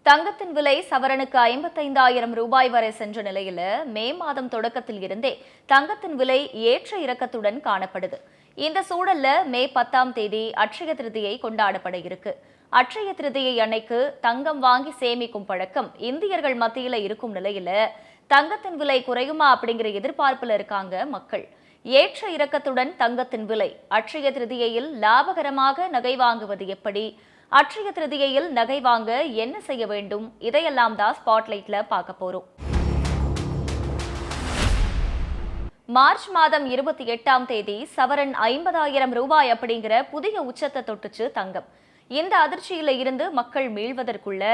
தங்கத்தின் விலை சவரனுக்கு 55,000 ரூபாய் வரை சென்ற நிலையில மே மாதம் தொடக்கத்தில் இருந்தே தங்கத்தின் விலை ஏற்ற இறக்கத்துடன் காணப்படுது. இந்த சூழல்ல மே 10ஆம் தேதி அட்சய திருதியை கொண்டாடப்பட இருக்கு. அட்சய திருதியை அன்னைக்கு தங்கம் வாங்கி சேமிக்கும் பழக்கம் இந்தியர்கள் மத்தியில இருக்கும் நிலையில தங்கத்தின் விலை குறையுமா அப்படிங்கிற எதிர்பார்ப்புல இருக்காங்க மக்கள். ஏற்ற இறக்கத்துடன் தங்கத்தின் விலை அட்சய திருதியையில் லாபகரமாக நகை வாங்குவது எப்படி, அட்சய திருதியையில் நகை வாங்க என்ன செய்ய வேண்டும், இதையெல்லாம் தான் ஸ்பாட்லைட்ல பார்க்க போறோம். மார்ச் மாதம் 28ஆம் தேதி சவரன் 50,000 ரூபாய் அப்படிங்கிற புதிய உச்சத்தை தொட்டுச்சு தங்கம். இந்த அதிர்ச்சியில இருந்து மக்கள் மீள்வதற்குள்ள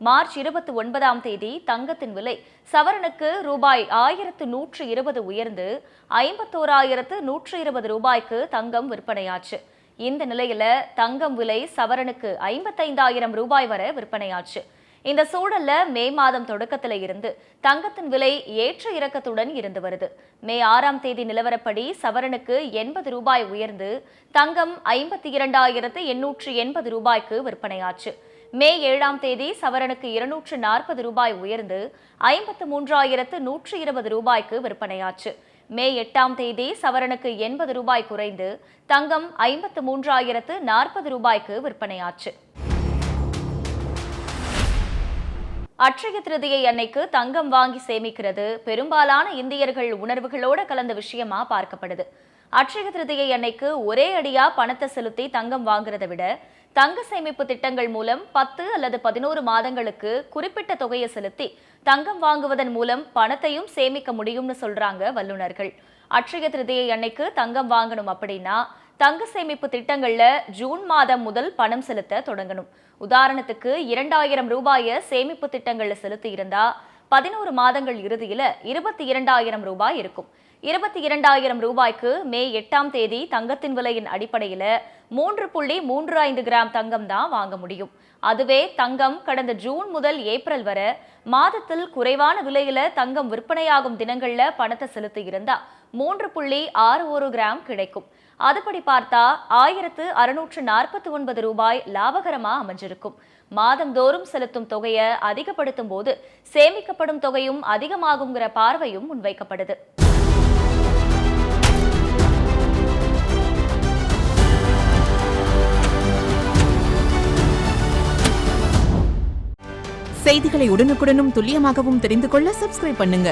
மார்ச் 29ஆம் தேதி தங்கத்தின் விலை சவரனுக்கு ரூபாய் 1,120 உயர்ந்து 51,120 ரூபாய்க்கு தங்கம் விற்பனையாச்சு. இந்த நிலையில தங்கம் விலை சவரனுக்கு 55,000 ரூபாய் வரை விற்பனையாச்சு. இந்த சூழல்ல மே மாதம் தொடக்கத்தில இருந்து தங்கத்தின் விலை ஏற்ற இறக்கத்துடன் இருந்து வருது. மே 6ஆம் தேதி நிலவரப்படி சவரனுக்கு 80 ரூபாய் உயர்ந்து தங்கம் 52,880 ரூபாய்க்கு விற்பனையாச்சு. மே 7ஆம் தேதி சவரனுக்கு 240 ரூபாய் உயர்ந்து 53,120 ரூபாய்க்கு விற்பனையாச்சு. மே 8ஆம் தேதி சவரனுக்கு 80 ரூபாய் குறைந்து தங்கம் 53,040 ரூபாய்க்கு விற்பனையாச்சு. அட்சய திருதியை அன்னைக்கு தங்கம் வாங்கி சேமிக்கிறது பெரும்பாலான இந்தியர்கள் உணர்வுகளோட கலந்த விஷயமா பார்க்கப்படுது. அட்சய திருதியை அன்னைக்கு ஒரே அடியா பணத்தை செலுத்தி தங்கம் வாங்குறதை விட தங்க சேமிப்பு திட்டங்கள் மூலம் 10 அல்லது 11 மாதங்களுக்கு குறிப்பிட்ட தொகையை செலுத்தி தங்கம் வாங்குவதன் மூலம் பணத்தையும் சேமிக்க முடியும்னு சொல்றாங்க வல்லுநர்கள். அட்சய திருதியை அன்னைக்கு தங்கம் வாங்கணும் அப்படின்னா தங்க சேமிப்பு திட்டங்கள்ல ஜூன் மாதம் முதல் பணம் செலுத்த தொடங்கணும். உதாரணத்துக்கு 2,000 ரூபாயை சேமிப்பு திட்டங்கள்ல செலுத்தி இருந்தா 11 மாதங்கள் இறுதியில 22,000 ரூபாய் இருக்கும். 22,000 ரூபாய்க்கு மே 8ஆம் தேதி தங்கத்தின் விலையின் அடிப்படையில 3.35 கிராம் தங்கம் தான் வாங்க முடியும். அதுவே தங்கம் கடந்த ஜூன் முதல் ஏப்ரல் வரை மாதத்தில் குறைவான விலையில தங்கம் விற்பனையாகும் தினங்கள்ல பணத்தை செலுத்தி இருந்தா 3.61 கிராம் கிடைக்கும். அதுபடி பார்த்தா 1,649 ரூபாய் லாபகரமா அமைஞ்சிருக்கும். மாதந்தோறும் செலுத்தும் தொகையை அதிகப்படுத்தும் போது சேமிக்கப்படும் தொகையும் அதிகமாகுங்கிற பார்வையும் முன்வைக்கப்படுது. செய்திகளை உடனுக்குடனும் துல்லியமாகவும் தெரிந்து கொள்ள சப்ஸ்கிரைப் பண்ணுங்க.